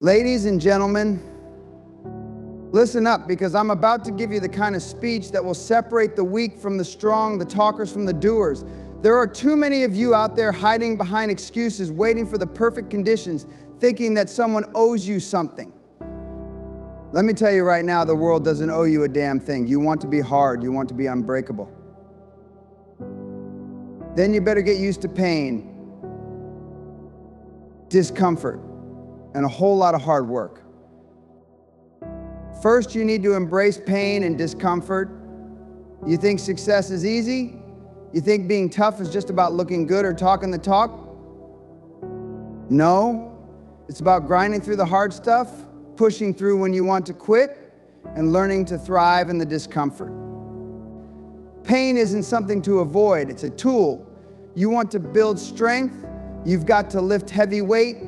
Ladies and gentlemen, listen up, because I'm about to give you the kind of speech that will separate the weak from the strong, the talkers from the doers. There are too many of you out there hiding behind excuses, waiting for the perfect conditions, thinking that someone owes you something. Let me tell you right now, the world doesn't owe you a damn thing. You want to be hard, you want to be unbreakable. Then you better get used to pain, discomfort, and a whole lot of hard work. First, you need to embrace pain and discomfort. You think success is easy? You think being tough is just about looking good or talking the talk? No, it's about grinding through the hard stuff, pushing through when you want to quit, and learning to thrive in the discomfort. Pain isn't something to avoid, it's a tool. You want to build strength, you've got to lift heavy weight.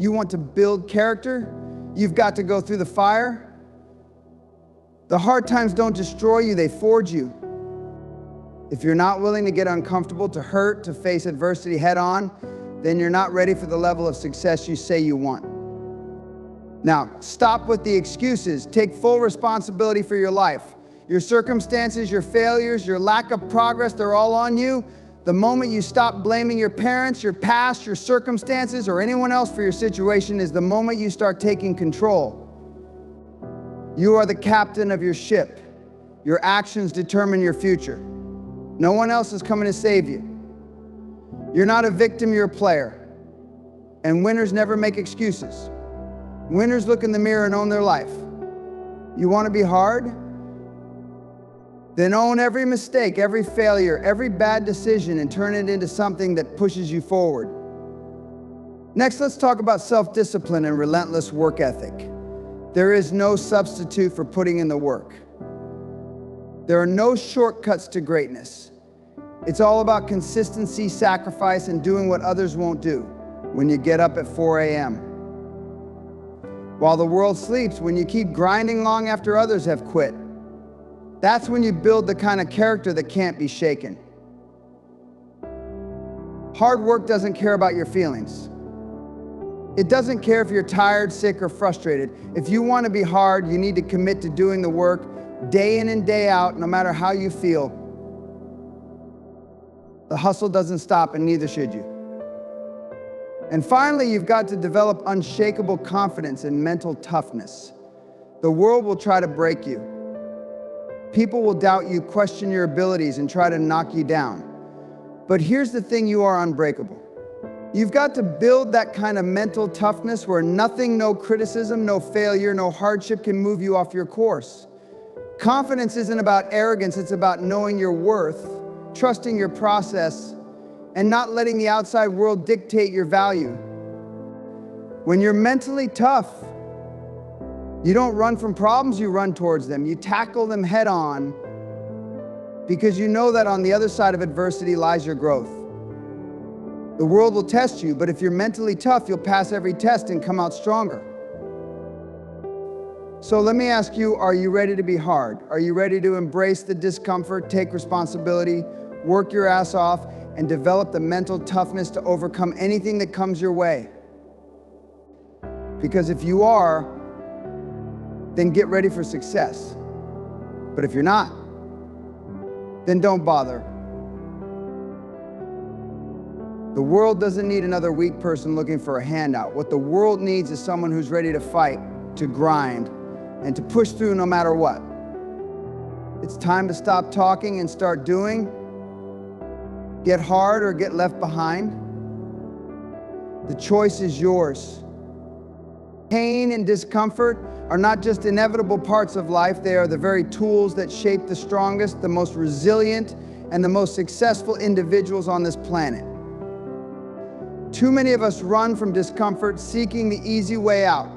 You want to build character, you've got to go through the fire. The hard times don't destroy you, they forge you. If you're not willing to get uncomfortable, to hurt, to face adversity head on, then you're not ready for the level of success you say you want. Now, stop with the excuses. Take full responsibility for your life. Your circumstances, your failures, your lack of progress, they're all on you. The moment you stop blaming your parents, your past, your circumstances, or anyone else for your situation is the moment you start taking control. You are the captain of your ship. Your actions determine your future. No one else is coming to save you. You're not a victim, you're a player. And winners never make excuses. Winners look in the mirror and own their life. You want to be hard? Then own every mistake, every failure, every bad decision, and turn it into something that pushes you forward. Next, let's talk about self-discipline and relentless work ethic. There is no substitute for putting in the work. There are no shortcuts to greatness. It's all about consistency, sacrifice, and doing what others won't do. When you get up at 4 a.m. While the world sleeps, when you keep grinding long after others have quit. That's when you build the kind of character that can't be shaken. Hard work doesn't care about your feelings. It doesn't care if you're tired, sick, or frustrated. If you want to be hard, you need to commit to doing the work day in and day out, no matter how you feel. The hustle doesn't stop, and neither should you. And finally, you've got to develop unshakable confidence and mental toughness. The world will try to break you. People will doubt you, question your abilities, and try to knock you down. But here's the thing, you are unbreakable. You've got to build that kind of mental toughness where nothing, no criticism, no failure, no hardship can move you off your course. Confidence isn't about arrogance, it's about knowing your worth, trusting your process, and not letting the outside world dictate your value. When you're mentally tough, you don't run from problems, you run towards them. You tackle them head on because you know that on the other side of adversity lies your growth. The world will test you, but if you're mentally tough, you'll pass every test and come out stronger. So let me ask you, are you ready to be hard? Are you ready to embrace the discomfort, take responsibility, work your ass off, and develop the mental toughness to overcome anything that comes your way? Because if you are, then get ready for success. But if you're not, then don't bother. The world doesn't need another weak person looking for a handout. What the world needs is someone who's ready to fight, to grind, and to push through no matter what. It's time to stop talking and start doing. Get hard or get left behind. The choice is yours. Pain and discomfort are not just inevitable parts of life, they are the very tools that shape the strongest, the most resilient, and the most successful individuals on this planet. Too many of us run from discomfort, seeking the easy way out,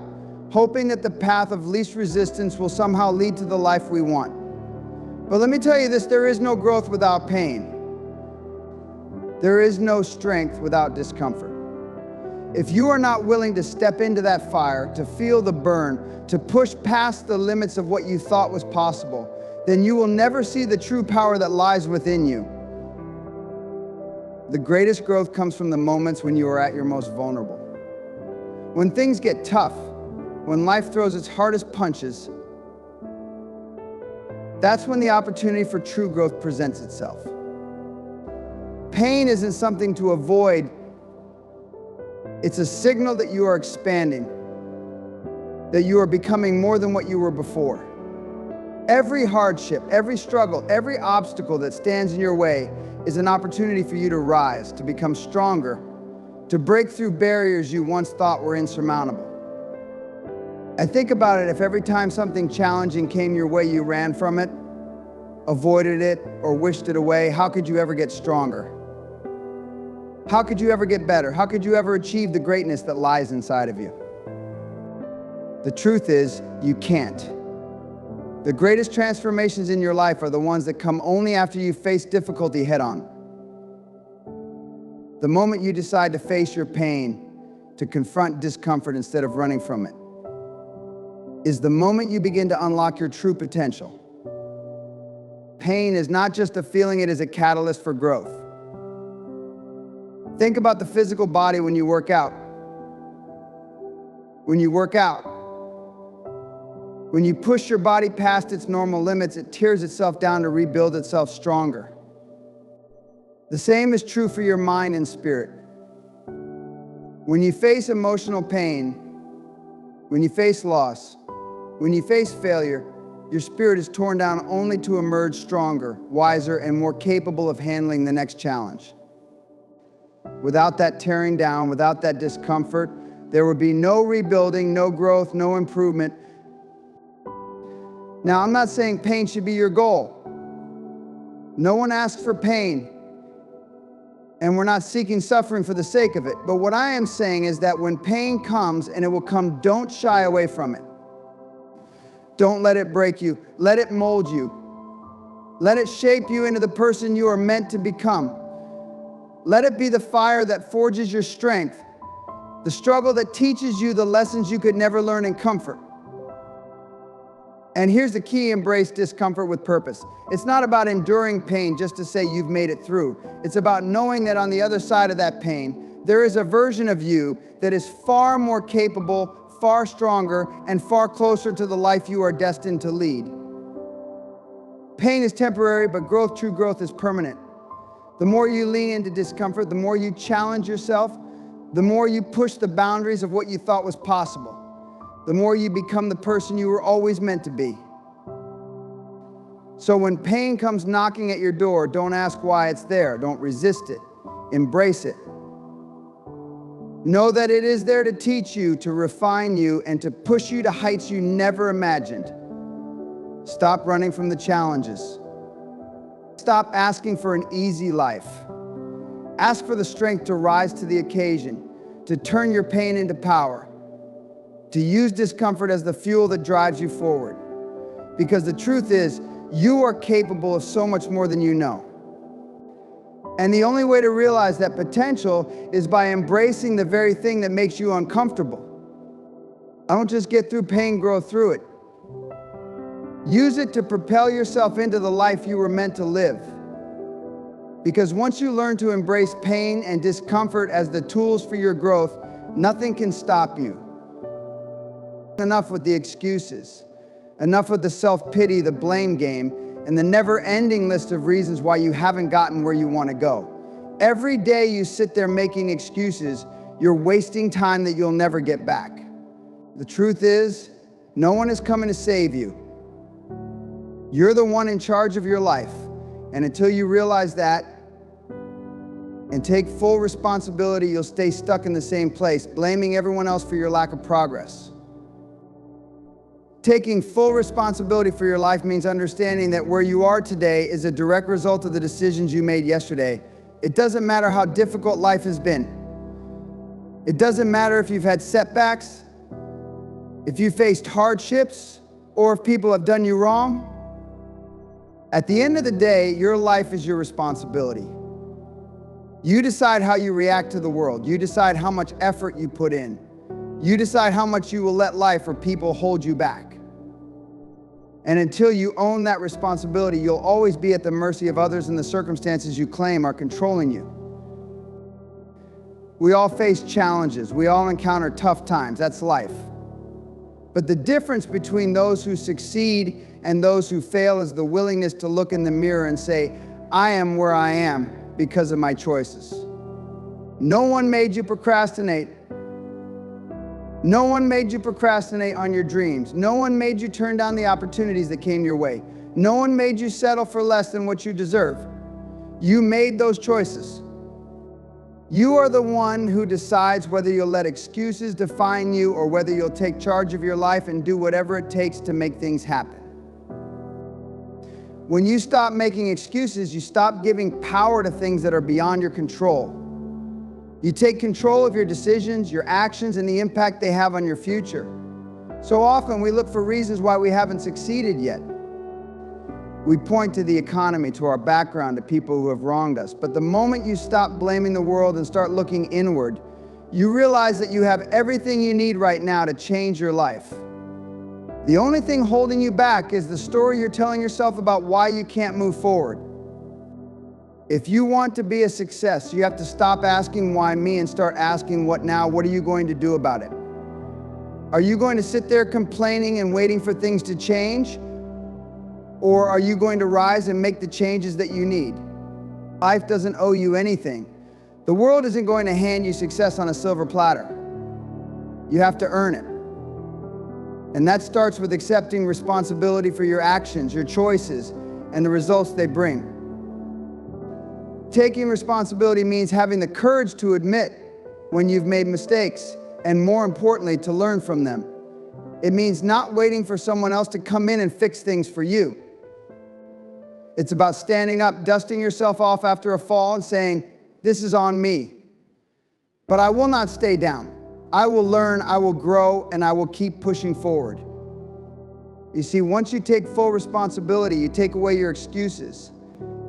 hoping that the path of least resistance will somehow lead to the life we want. But let me tell you this, there is no growth without pain. There is no strength without discomfort. If you are not willing to step into that fire, to feel the burn, to push past the limits of what you thought was possible, then you will never see the true power that lies within you. The greatest growth comes from the moments when you are at your most vulnerable. When things get tough, when life throws its hardest punches, that's when the opportunity for true growth presents itself. Pain isn't something to avoid. It's a signal that you are expanding, that you are becoming more than what you were before. Every hardship, every struggle, every obstacle that stands in your way is an opportunity for you to rise, to become stronger, to break through barriers you once thought were insurmountable. And think about it, if every time something challenging came your way, you ran from it, avoided it, or wished it away, how could you ever get stronger? How could you ever get better? How could you ever achieve the greatness that lies inside of you? The truth is, you can't. The greatest transformations in your life are the ones that come only after you face difficulty head on. The moment you decide to face your pain, to confront discomfort instead of running from it, is the moment you begin to unlock your true potential. Pain is not just a feeling, it is a catalyst for growth. Think about the physical body when you work out. When you push your body past its normal limits, it tears itself down to rebuild itself stronger. The same is true for your mind and spirit. When you face emotional pain, when you face loss, when you face failure, your spirit is torn down only to emerge stronger, wiser, and more capable of handling the next challenge. Without that tearing down, without that discomfort, there would be no rebuilding, no growth, no improvement. Now, I'm not saying pain should be your goal. No one asks for pain, and we're not seeking suffering for the sake of it. But what I am saying is that when pain comes, and it will come, don't shy away from it. Don't let it break you. Let it mold you. Let it shape you into the person you are meant to become. Let it be the fire that forges your strength, the struggle that teaches you the lessons you could never learn in comfort. And here's the key: embrace discomfort with purpose. It's not about enduring pain just to say you've made it through. It's about knowing that on the other side of that pain, there is a version of you that is far more capable, far stronger, and far closer to the life you are destined to lead. Pain is temporary, but true growth is permanent. The more you lean into discomfort, the more you challenge yourself, the more you push the boundaries of what you thought was possible, the more you become the person you were always meant to be. So when pain comes knocking at your door, don't ask why it's there. Don't resist it. Embrace it. Know that it is there to teach you, to refine you, and to push you to heights you never imagined. Stop running from the challenges. Stop asking for an easy life. Ask for the strength to rise to the occasion, to turn your pain into power, to use discomfort as the fuel that drives you forward. Because the truth is, you are capable of so much more than you know. And the only way to realize that potential is by embracing the very thing that makes you uncomfortable. Don't just get through pain, grow through it. Use it to propel yourself into the life you were meant to live. Because once you learn to embrace pain and discomfort as the tools for your growth, nothing can stop you. Enough with the excuses. Enough with the self-pity, the blame game, and the never-ending list of reasons why you haven't gotten where you want to go. Every day you sit there making excuses, you're wasting time that you'll never get back. The truth is, no one is coming to save you. You're the one in charge of your life. And until you realize that and take full responsibility, you'll stay stuck in the same place, blaming everyone else for your lack of progress. Taking full responsibility for your life means understanding that where you are today is a direct result of the decisions you made yesterday. It doesn't matter how difficult life has been. It doesn't matter if you've had setbacks, if you faced hardships, or if people have done you wrong. At the end of the day, your life is your responsibility. You decide how you react to the world. You decide how much effort you put in. You decide how much you will let life or people hold you back. And until you own that responsibility, you'll always be at the mercy of others and the circumstances you claim are controlling you. We all face challenges. We all encounter tough times. That's life. But the difference between those who succeed and those who fail is the willingness to look in the mirror and say, I am where I am because of my choices. No one made you procrastinate. No one made you procrastinate on your dreams. No one made you turn down the opportunities that came your way. No one made you settle for less than what you deserve. You made those choices. You are the one who decides whether you'll let excuses define you or whether you'll take charge of your life and do whatever it takes to make things happen. When you stop making excuses, you stop giving power to things that are beyond your control. You take control of your decisions, your actions, and the impact they have on your future. So often we look for reasons why we haven't succeeded yet. We point to the economy, to our background, to people who have wronged us. But the moment you stop blaming the world and start looking inward, you realize that you have everything you need right now to change your life. The only thing holding you back is the story you're telling yourself about why you can't move forward. If you want to be a success, you have to stop asking why me and start asking what now? What are you going to do about it? Are you going to sit there complaining and waiting for things to change? Or are you going to rise and make the changes that you need? Life doesn't owe you anything. The world isn't going to hand you success on a silver platter. You have to earn it. And that starts with accepting responsibility for your actions, your choices, and the results they bring. Taking responsibility means having the courage to admit when you've made mistakes, and more importantly, to learn from them. It means not waiting for someone else to come in and fix things for you. It's about standing up, dusting yourself off after a fall and saying, this is on me. But I will not stay down. I will learn, I will grow, and I will keep pushing forward. You see, once you take full responsibility, you take away your excuses.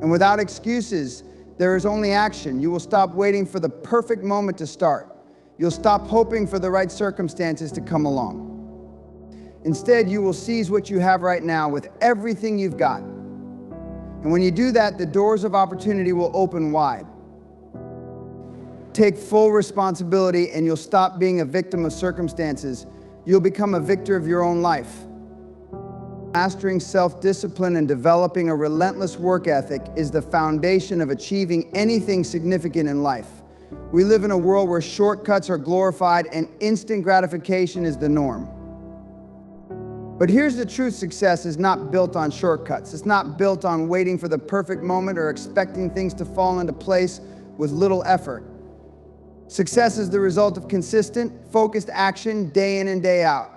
And without excuses, there is only action. You will stop waiting for the perfect moment to start. You'll stop hoping for the right circumstances to come along. Instead, you will seize what you have right now with everything you've got. And when you do that, the doors of opportunity will open wide. Take full responsibility and you'll stop being a victim of circumstances. You'll become a victor of your own life. Mastering self-discipline and developing a relentless work ethic is the foundation of achieving anything significant in life. We live in a world where shortcuts are glorified and instant gratification is the norm. But here's the truth: success is not built on shortcuts. It's not built on waiting for the perfect moment or expecting things to fall into place with little effort. Success is the result of consistent, focused action day in and day out.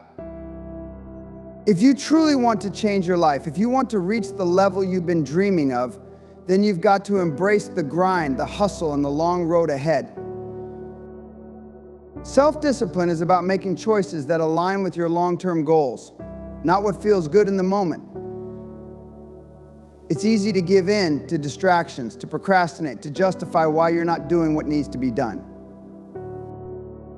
If you truly want to change your life, if you want to reach the level you've been dreaming of, then you've got to embrace the grind, the hustle, and the long road ahead. Self-discipline is about making choices that align with your long-term goals, not what feels good in the moment. It's easy to give in to distractions, to procrastinate, to justify why you're not doing what needs to be done.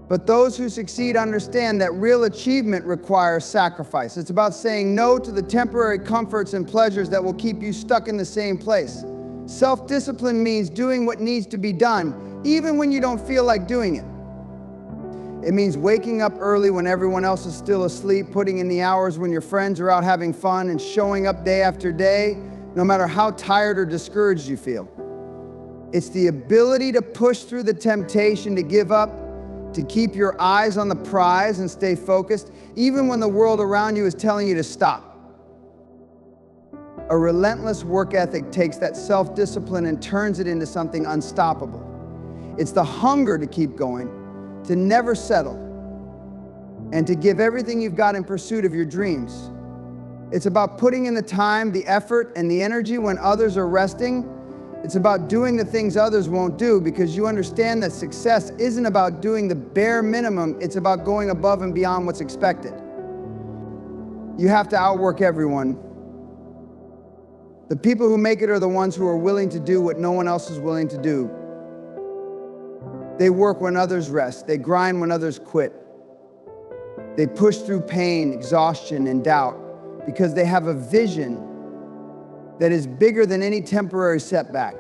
But those who succeed understand that real achievement requires sacrifice. It's about saying no to the temporary comforts and pleasures that will keep you stuck in the same place. Self-discipline means doing what needs to be done, even when you don't feel like doing it. It means waking up early when everyone else is still asleep, putting in the hours when your friends are out having fun, and showing up day after day, no matter how tired or discouraged you feel. It's the ability to push through the temptation to give up, to keep your eyes on the prize and stay focused, even when the world around you is telling you to stop. A relentless work ethic takes that self-discipline and turns it into something unstoppable. It's the hunger to keep going, to never settle, and to give everything you've got in pursuit of your dreams. It's about putting in the time, the effort, and the energy when others are resting. It's about doing the things others won't do, because you understand that success isn't about doing the bare minimum, it's about going above and beyond what's expected. You have to outwork everyone. The people who make it are the ones who are willing to do what no one else is willing to do. They work when others rest. They grind when others quit. They push through pain, exhaustion, and doubt because they have a vision that is bigger than any temporary setback.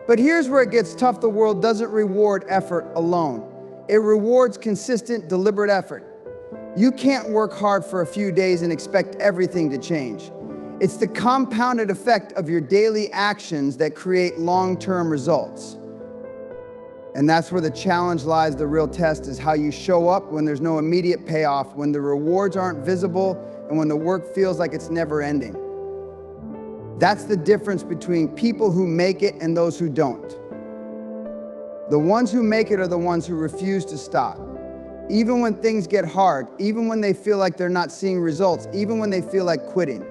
But here's where it gets tough. The world doesn't reward effort alone. It rewards consistent, deliberate effort. You can't work hard for a few days and expect everything to change. It's the compounded effect of your daily actions that create long-term results. And that's where the challenge lies. The real test is how you show up when there's no immediate payoff, when the rewards aren't visible, and when the work feels like it's never ending. That's the difference between people who make it and those who don't. The ones who make it are the ones who refuse to stop. Even when things get hard, even when they feel like they're not seeing results, even when they feel like quitting.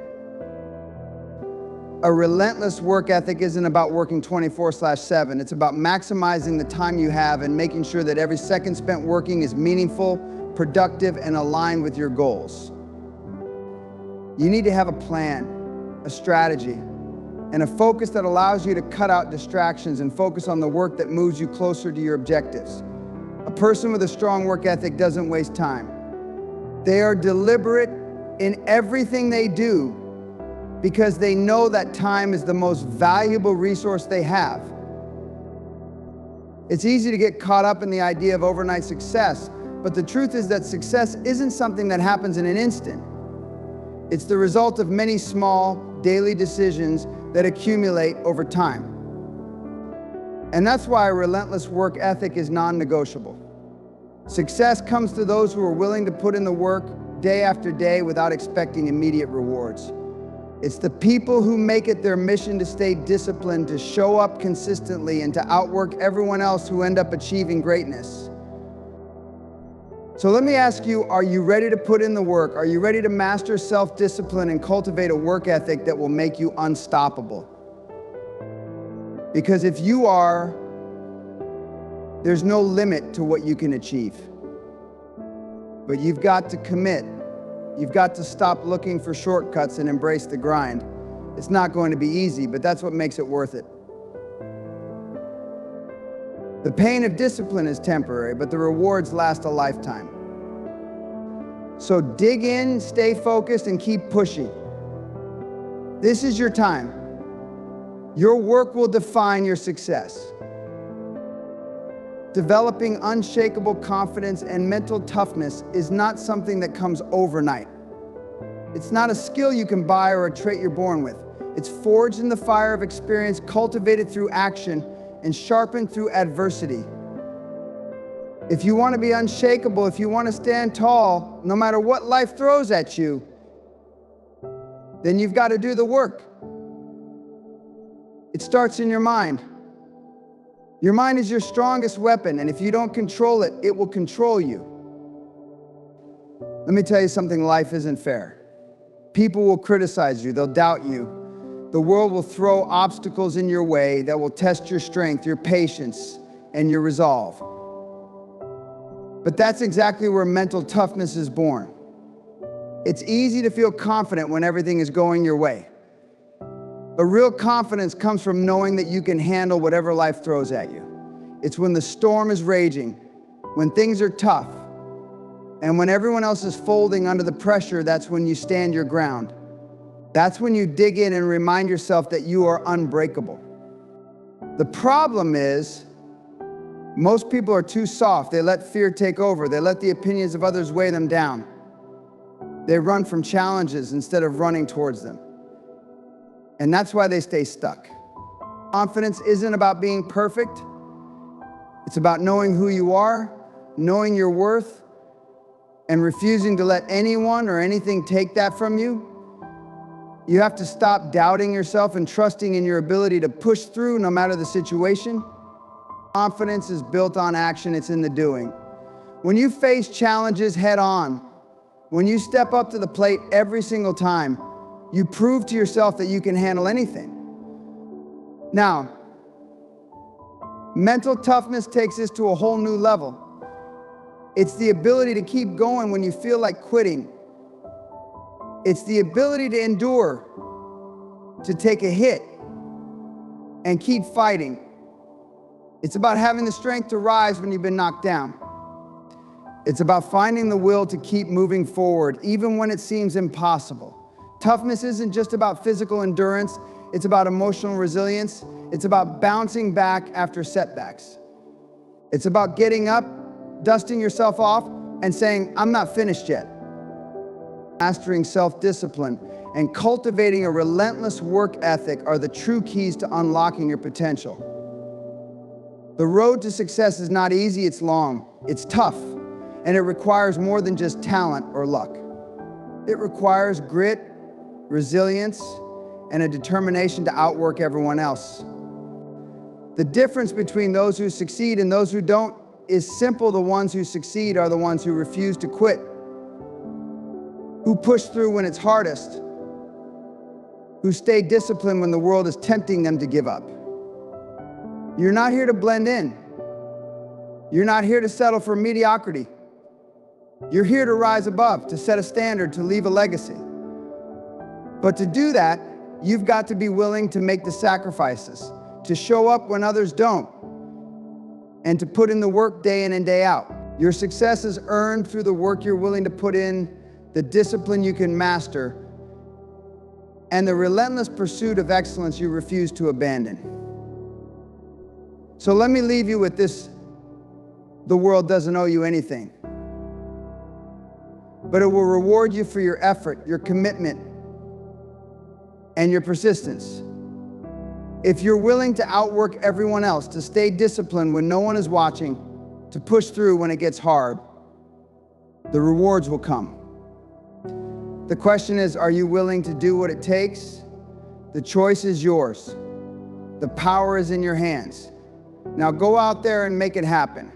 A relentless work ethic isn't about working 24/7. It's about maximizing the time you have and making sure that every second spent working is meaningful, productive, and aligned with your goals. You need to have a plan, a strategy, and a focus that allows you to cut out distractions and focus on the work that moves you closer to your objectives. A person with a strong work ethic doesn't waste time. They are deliberate in everything they do because they know that time is the most valuable resource they have. It's easy to get caught up in the idea of overnight success, but the truth is that success isn't something that happens in an instant. It's the result of many small, daily decisions that accumulate over time. And that's why a relentless work ethic is non-negotiable. Success comes to those who are willing to put in the work day after day without expecting immediate rewards. It's the people who make it their mission to stay disciplined, to show up consistently, and to outwork everyone else who end up achieving greatness. So let me ask you, are you ready to put in the work? Are you ready to master self-discipline and cultivate a work ethic that will make you unstoppable? Because if you are, there's no limit to what you can achieve. But you've got to commit. You've got to stop looking for shortcuts and embrace the grind. It's not going to be easy, but that's what makes it worth it. The pain of discipline is temporary, but the rewards last a lifetime. So dig in, stay focused, and keep pushing. This is your time. Your work will define your success. Developing unshakable confidence and mental toughness is not something that comes overnight. It's not a skill you can buy or a trait you're born with. It's forged in the fire of experience, cultivated through action, and sharpened through adversity. If you want to be unshakable, if you want to stand tall, no matter what life throws at you, then you've got to do the work. It starts in your mind. Your mind is your strongest weapon, and if you don't control it, it will control you. Let me tell you something, life isn't fair. People will criticize you, they'll doubt you. The world will throw obstacles in your way that will test your strength, your patience, and your resolve. But that's exactly where mental toughness is born. It's easy to feel confident when everything is going your way. But real confidence comes from knowing that you can handle whatever life throws at you. It's when the storm is raging, when things are tough, and when everyone else is folding under the pressure, that's when you stand your ground. That's when you dig in and remind yourself that you are unbreakable. The problem is, most people are too soft. They let fear take over. They let the opinions of others weigh them down. They run from challenges instead of running towards them. And that's why they stay stuck. Confidence isn't about being perfect. It's about knowing who you are, knowing your worth, and refusing to let anyone or anything take that from you. You have to stop doubting yourself and trusting in your ability to push through no matter the situation. Confidence is built on action, it's in the doing. When you face challenges head on, when you step up to the plate every single time, you prove to yourself that you can handle anything. Now, mental toughness takes this to a whole new level. It's the ability to keep going when you feel like quitting. It's the ability to endure, to take a hit, and keep fighting. It's about having the strength to rise when you've been knocked down. It's about finding the will to keep moving forward, even when it seems impossible. Toughness isn't just about physical endurance, it's about emotional resilience. It's about bouncing back after setbacks. It's about getting up, dusting yourself off, and saying, I'm not finished yet. Mastering self-discipline and cultivating a relentless work ethic are the true keys to unlocking your potential. The road to success is not easy, it's long, it's tough, and it requires more than just talent or luck. It requires grit, resilience, and a determination to outwork everyone else. The difference between those who succeed and those who don't is simple. The ones who succeed are the ones who refuse to quit, who push through when it's hardest, who stay disciplined when the world is tempting them to give up. You're not here to blend in. You're not here to settle for mediocrity. You're here to rise above, to set a standard, to leave a legacy. But to do that, you've got to be willing to make the sacrifices, to show up when others don't, and to put in the work day in and day out. Your success is earned through the work you're willing to put in, the discipline you can master, and the relentless pursuit of excellence you refuse to abandon. So let me leave you with this. The world doesn't owe you anything, but it will reward you for your effort, your commitment, and your persistence. If you're willing to outwork everyone else, to stay disciplined when no one is watching, to push through when it gets hard, the rewards will come. The question is, are you willing to do what it takes? The choice is yours. The power is in your hands. Now go out there and make it happen.